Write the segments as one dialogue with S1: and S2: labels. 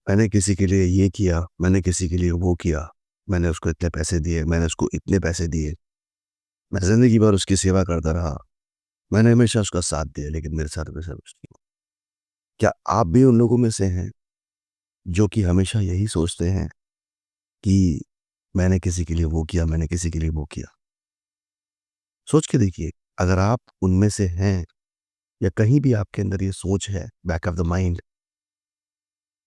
S1: मैंने किसी के लिए ये किया, मैंने किसी के लिए वो किया, मैंने उसको इतने पैसे दिए, मैंने उसको इतने पैसे दिए, मैं ज़िंदगी भर उसकी सेवा करता रहा, मैंने हमेशा उसका साथ दिया, लेकिन मेरे साथ वैसा कुछ नहीं हुआ। क्या आप भी उन लोगों में से हैं, जो कि हमेशा यही सोचते हैं कि मैंने किसी के लिए वो किया, मैंने किसी के लिए वो किया? सोच के देखिए, अगर आप उनमें से हैं या कहीं भी आपके अंदर ये सोच है बैक ऑफ द माइंड,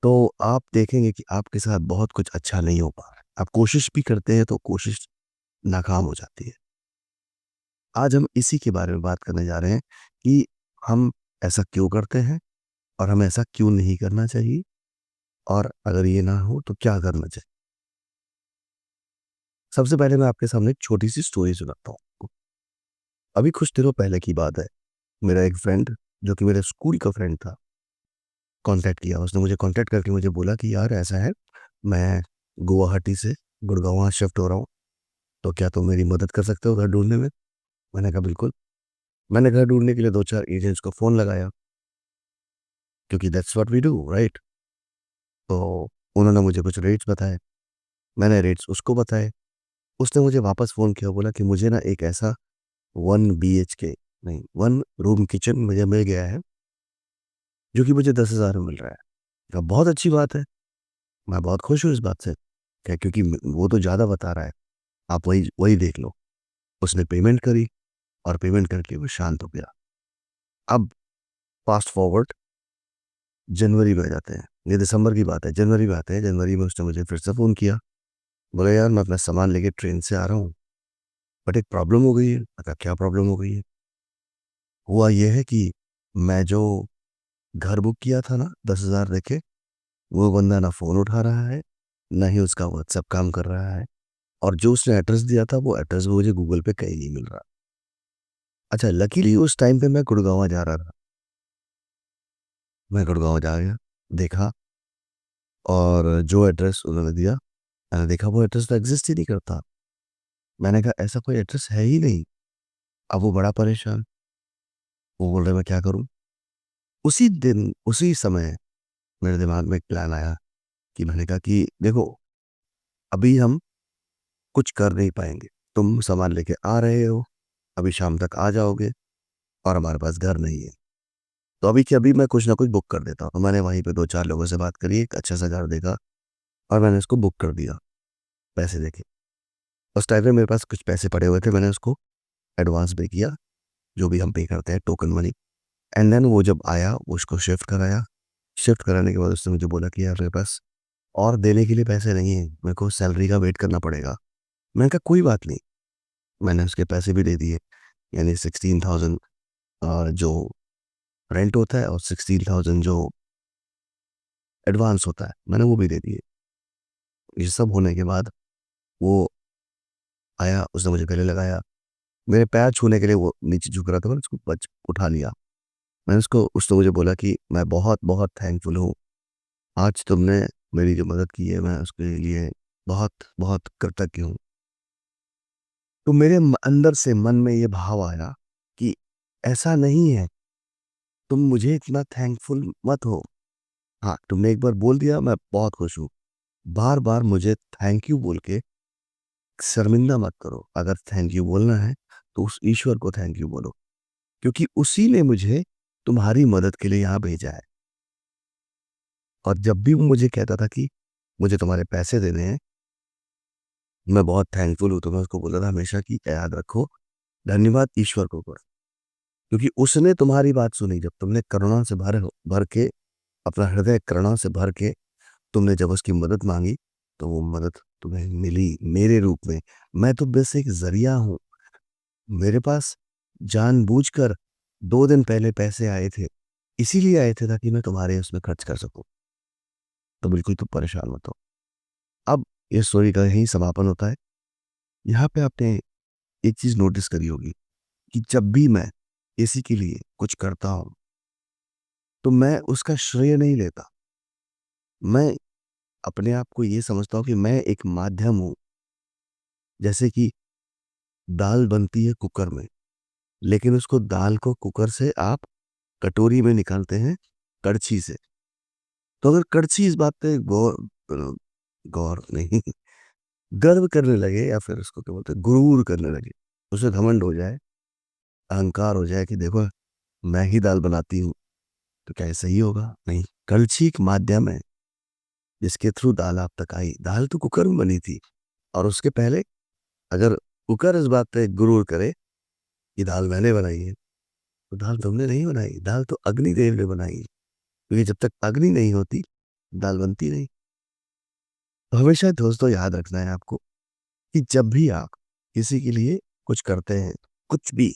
S1: तो आप देखेंगे कि आपके साथ बहुत कुछ अच्छा नहीं हो पा रहा है। आप कोशिश भी करते हैं तो कोशिश नाकाम हो जाती है। आज हम इसी के बारे में बात करने जा रहे हैं कि हम ऐसा क्यों करते हैं और हमें ऐसा क्यों नहीं करना चाहिए, और अगर ये ना हो तो क्या करना चाहिए। सबसे पहले मैं आपके सामने एक छोटी सी स्टोरी सुनाता हूँ। अभी कुछ दिनों पहले की बात है। मेरा एक फ्रेंड, जो कि मेरे स्कूल का फ्रेंड था, कांटेक्ट किया। उसने मुझे कांटेक्ट करके मुझे बोला कि यार ऐसा है, मैं गुवाहाटी से गुड़गांव शिफ्ट हो रहा हूँ, तो क्या तुम मेरी मदद कर सकते हो घर ढूंढने में? मैंने कहा बिल्कुल। मैंने घर ढूंढने के लिए दो चार एजेंट्स को फ़ोन लगाया, क्योंकि that's what we do, right? तो उन्होंने मुझे कुछ रेट्स बताए, मैंने रेट्स उसको बताए। उसने मुझे वापस फ़ोन किया, बोला कि मुझे ना एक ऐसा 1 बीएचके नहीं, 1 रूम किचन मुझे मिल गया है, जो कि मुझे 10,000 में मिल रहा है। कहा बहुत अच्छी बात है, मैं बहुत खुश हूँ इस बात से। क्या, क्योंकि वो तो ज़्यादा बता रहा है, आप वही वही देख लो। उसने पेमेंट करी और पेमेंट करके वो शांत हो गया। अब फास्ट फॉरवर्ड जनवरी में आ जाते हैं, ये दिसंबर की बात है, जनवरी में आते हैं। जनवरी में उसने मुझे फिर से फ़ोन किया, बोला यार मैं अपना सामान लेके ट्रेन से आ रहा हूँ, बट एक प्रॉब्लम हो गई है। मैं कहा क्या प्रॉब्लम हो गई है? हुआ ये है कि मैं जो घर बुक किया था ना 10,000 देके, वो बंदा ना फ़ोन उठा रहा है, ना ही उसका व्हाट्सएप काम कर रहा है, और जो उसने एड्रेस दिया था वो एड्रेस भी मुझे गूगल पे कहीं नहीं मिल रहा। अच्छा, लकीली उस टाइम पे मैं गुड़गांव जा रहा था। मैं गुड़गांव जा गया, देखा, और जो एड्रेस उन्होंने दिया, मैंने देखा वो एड्रेस तो एग्जिस्ट ही नहीं करता। मैंने कहा ऐसा कोई एड्रेस है ही नहीं। अब वो बड़ा परेशान, वो बोल रहे मैं क्या करूं? उसी दिन उसी समय मेरे दिमाग में एक प्लान आया, कि मैंने कहा कि देखो, अभी हम कुछ कर नहीं पाएंगे। तुम सामान लेके आ रहे हो, अभी शाम तक आ जाओगे, और हमारे पास घर नहीं है, तो अभी कि अभी मैं कुछ ना कुछ बुक कर देता हूँ। तो मैंने वहीं पे दो चार लोगों से बात करी, एक अच्छा सा घर देखा, और मैंने उसको बुक कर दिया, पैसे देके। उस टाइम पे मेरे पास कुछ पैसे पड़े हुए थे, मैंने उसको एडवांस पे किया, जो भी हम पे करते हैं टोकन मनी। एंड देन वो जब आया, वो उसको शिफ्ट कराया। शिफ्ट कराने के बाद उसने मुझे बोला कि यार मेरे पास और देने के लिए पैसे नहीं है, मेरे को सैलरी का वेट करना पड़ेगा। मैंने कहा कोई बात नहीं। मैंने उसके पैसे भी दे दिए, यानी 16,000 जो रेंट होता है, और 16,000 जो एडवांस होता है, मैंने वो भी दे दिए। ये सब होने के बाद वो आया, उसने मुझे गले लगाया, मेरे पैर छूने के लिए वो नीचे झुक रहा था, मैंने उसको बच उठा लिया। मैंने उसने मुझे बोला कि मैं बहुत बहुत थैंकफुल हूँ, आज तुमने मेरी जो मदद की है, मैं उसके लिए बहुत बहुत कृतज्ञ हूँ। तो मेरे अंदर से मन में ये भाव आया कि ऐसा नहीं है, तुम मुझे इतना थैंकफुल मत हो। हाँ, तुमने एक बार बोल दिया, मैं बहुत खुश हूँ। बार बार मुझे थैंक यू बोल के शर्मिंदा मत करो। अगर थैंक यू बोलना है तो उस ईश्वर को थैंक यू बोलो, क्योंकि उसी ने मुझे तुम्हारी मदद के लिए यहाँ भेजा है। और जब भी वो मुझे कहता था कि मुझे तुम्हारे पैसे देने हैं, मैं बहुत थैंकफुल हूँ, तो मैं उसको बोलता था हमेशा कि याद रखो, धन्यवाद ईश्वर को करो, क्योंकि उसने तुम्हारी बात सुनी। जब तुमने करुणा से भर भर के, अपना हृदय करुणा से भर के तुमने जब उसकी मदद मांगी, तो वो मदद तुम्हें मिली मेरे रूप में। मैं तो बस एक जरिया हूँ। मेरे पास जानबूझकर 2 दिन पहले पैसे आए थे, इसीलिए आए थे ताकि मैं तुम्हारे उसमें खर्च कर सकूं। तो बिल्कुल तुम परेशान मत हो। अब ये स्टोरी का यही समापन होता है। यहाँ पे आपने एक चीज नोटिस करी होगी, कि जब भी मैं किसी के लिए कुछ करता हूँ, तो मैं उसका श्रेय नहीं लेता। मैं अपने आप को ये समझता हूँ कि मैं एक माध्यम हूँ। जैसे कि दाल बनती है कुकर में, लेकिन उसको दाल को कुकर से आप कटोरी में निकालते हैं, कड़छी से। तो अगर कड़छी इस बात पे गौर नहीं गर्व करने लगे या फिर उसको क्या बोलते हैं गुरूर करने लगे, उसे घमंड हो जाए, अहंकार हो जाए कि देखो मैं ही दाल बनाती हूँ, तो क्या ये सही होगा? नहीं। कड़छी एक माध्यम है जिसके थ्रू दाल आप तक आई। दाल तो कुकर में बनी थी, और उसके पहले अगर कुकर इस बात पे गुरूर करे कि दाल मैंने बनाई है, तो दाल तुमने नहीं बनाई, दाल तो अग्निदेव ने बनाई है। क्योंकि जब तक अग्नि नहीं होती दाल बनती नहीं। तो हमेशा दोस्तों याद रखना है आपको कि जब भी आप किसी के लिए कुछ करते हैं, कुछ भी,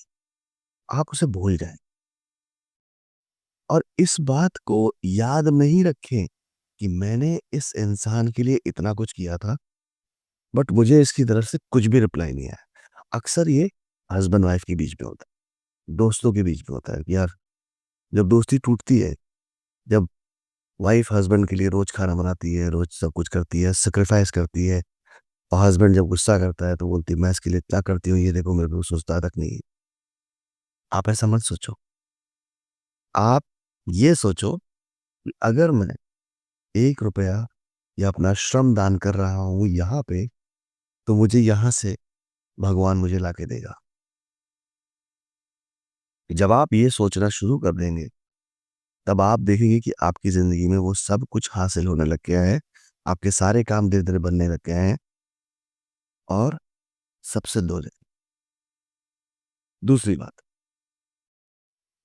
S1: आप उसे भूल जाएं और इस बात को याद नहीं रखें कि मैंने इस इंसान के लिए इतना कुछ किया था, बट मुझे इसकी तरफ से कुछ भी रिप्लाई नहीं आया। अक्सर ये हस्बैंड वाइफ के बीच में होता है, दोस्तों के बीच में होता है कि यार जब दोस्ती टूटती है, जब वाइफ हस्बैंड के लिए रोज खाना बनाती है, रोज सब कुछ करती है, सेक्रीफाइस करती है, और हस्बैंड जब गुस्सा करता है तो बोलती है मैं इसके लिए इतना करती हूँ, ये देखो मेरे को सोचता तक नहीं है। आप ऐसा मत सोचो। आप ये सोचो कि अगर मैं 1 रुपया या अपना श्रम दान कर रहा हूँ यहाँ पे, तो मुझे यहाँ से भगवान मुझे लाके देगा। जब आप ये सोचना शुरू कर देंगे, तब आप देखेंगे कि आपकी जिंदगी में वो सब कुछ हासिल होने लग गया है, आपके सारे काम धीरे धीरे बनने लग गए हैं। और सबसे दो दूसरी बात,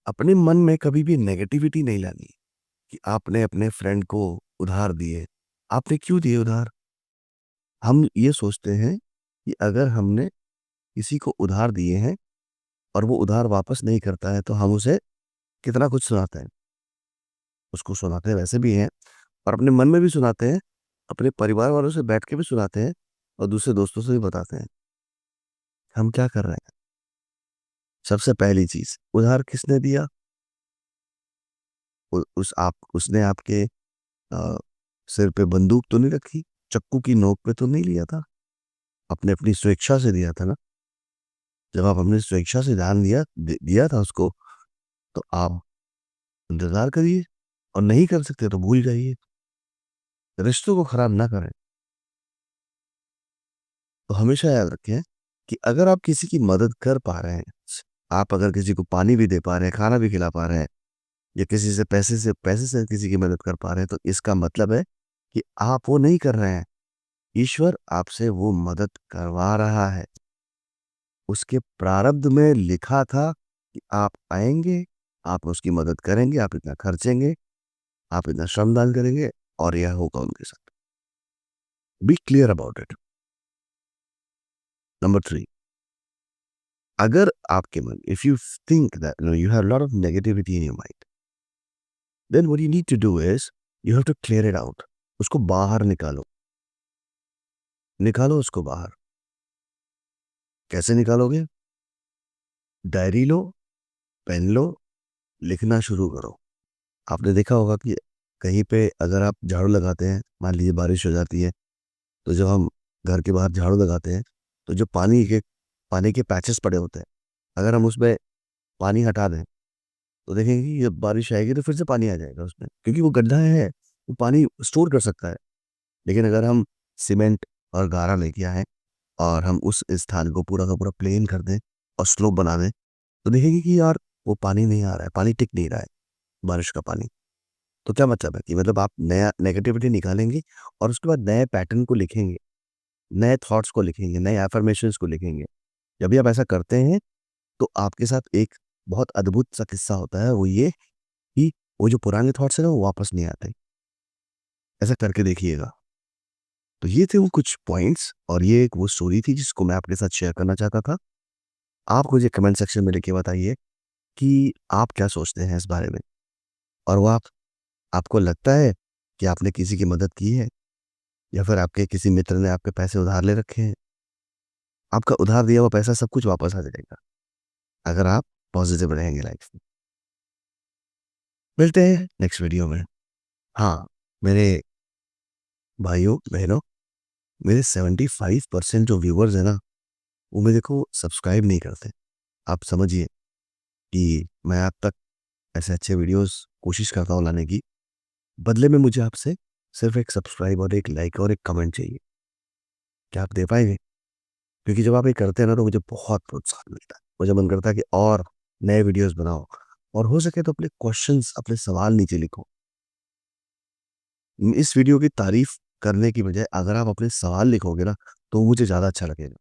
S1: अपने मन में कभी भी नेगेटिविटी नहीं लानी कि आपने अपने फ्रेंड को उधार दिए। आपने क्यों दिए उधार? हम ये सोचते हैं कि अगर हमने किसी को उधार दिए हैं और वो उधार वापस नहीं करता है, तो हम उसे कितना कुछ सुनाते हैं। उसको सुनाते वैसे भी हैं, और अपने मन में भी सुनाते हैं, अपने परिवार वालों से बैठ के भी सुनाते हैं, और दूसरे दोस्तों से भी बताते हैं। हम क्या कर रहे हैं? सबसे पहली चीज, उधार किसने दिया? उसने आपके अ, सिर पे बंदूक तो नहीं रखी, चक्कू की नोक पे तो नहीं लिया था। आपने अपनी स्वेच्छा से दिया था ना। जब आप अपनी स्वेच्छा से दान दिया था उसको, तो आप इंतजार करिए, और नहीं कर सकते तो भूल जाइए। रिश्तों को खराब ना करें। तो हमेशा याद रखें कि अगर आप किसी की मदद कर पा रहे हैं, आप अगर किसी को पानी भी दे पा रहे हैं, खाना भी खिला पा रहे हैं, या किसी से पैसे से किसी की मदद कर पा रहे हैं, तो इसका मतलब है कि आप वो नहीं कर रहे हैं, ईश्वर आपसे वो मदद करवा रहा है। उसके प्रारब्ध में लिखा था कि आप आएंगे, आप उसकी मदद करेंगे, आप इतना खर्चेंगे, आप इतना श्रमदान करेंगे, और यह होगा उनके साथ। Be clear about it. Number 3, अगर आपके मन, if you think that you have lot of negativity in your mind, then what you need to do is you have to clear it out. उसको बाहर निकालो। निकालो उसको बाहर। कैसे निकालोगे? डायरी लो, पेन लो, लिखना शुरू करो। आपने देखा होगा कि कहीं पे अगर आप झाड़ू लगाते हैं, मान लीजिए बारिश हो जाती है, तो जब हम घर के बाहर झाड़ू लगाते हैं, तो जो पानी के पैचेस पड़े होते हैं, अगर हम उसमें पानी हटा दें, तो देखेंगे कि जब बारिश आएगी तो फिर से पानी आ जाएगा उसमें, क्योंकि वो गड्ढा है, वो पानी स्टोर कर सकता है। लेकिन अगर हम सीमेंट और गारा लेके आए और हम उस स्थान को पूरा का पूरा प्लेन कर दें और स्लोप बना दें, तो देखेंगे कि यार वो पानी नहीं आ रहा है, पानी टिक नहीं रहा है, बारिश का पानी। तो क्या मतलब है कि मतलब आप नया नेगेटिविटी निकालेंगे और उसके बाद नए पैटर्न को लिखेंगे, नए थॉट्स को लिखेंगे, नए एफर्मेशंस को लिखेंगे। जब भी आप ऐसा करते हैं, तो आपके साथ एक बहुत अद्भुत सा किस्सा होता है, वो ये कि वो जो पुराने थॉट्स हैं ना, वो वापस नहीं आते। ऐसा करके देखिएगा। तो ये थे वो कुछ पॉइंट्स, और ये एक वो स्टोरी थी जिसको मैं आपके साथ शेयर करना चाहता था। आप मुझे कमेंट सेक्शन में लिख के बताइए कि आप क्या सोचते हैं इस बारे में, और वो आपको लगता है कि आपने किसी की मदद की है, या फिर आपके किसी मित्र ने आपके पैसे उधार ले रखे हैं। आपका उधार दिया हुआ पैसा सब कुछ वापस आ जाएगा, अगर आप पॉजिटिव रहेंगे लाइफ में। मिलते हैं नेक्स्ट वीडियो में। हाँ, मेरे भाइयों बहनों, मेरे 75% जो व्यूवर्स हैं ना, वो मेरे को सब्सक्राइब नहीं करते। आप समझिए कि मैं आप तक ऐसे अच्छे वीडियोस कोशिश करता हूँ लाने की, बदले में मुझे आपसे सिर्फ़ एक सब्सक्राइब और एक लाइक और एक कमेंट चाहिए। क्या आप दे पाएँगे? क्योंकि जब आप ये करते हैं ना तो मुझे बहुत प्रोत्साहन मिलता है। मुझे मन करता है कि और नए वीडियोज़ बनाओ और हो सके तो अपने क्वेश्चन्स, अपने सवाल नीचे लिखो। इस वीडियो की तारीफ़ करने की बजाय अगर आप अपने सवाल लिखोगे ना, तो मुझे ज़्यादा अच्छा लगेगा।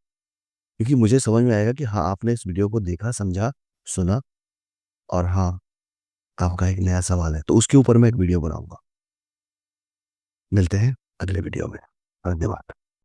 S1: क्योंकि मुझे समझ में आएगा कि हाँ, आपने इस वीडियो को देखा, समझा, सुना और हाँ, आपका एक नया सवाल है, तो उसके ऊपर मैं एक वीडियो बनाऊँगा। मिलते हैं अगले वीडियो में। धन्यवाद।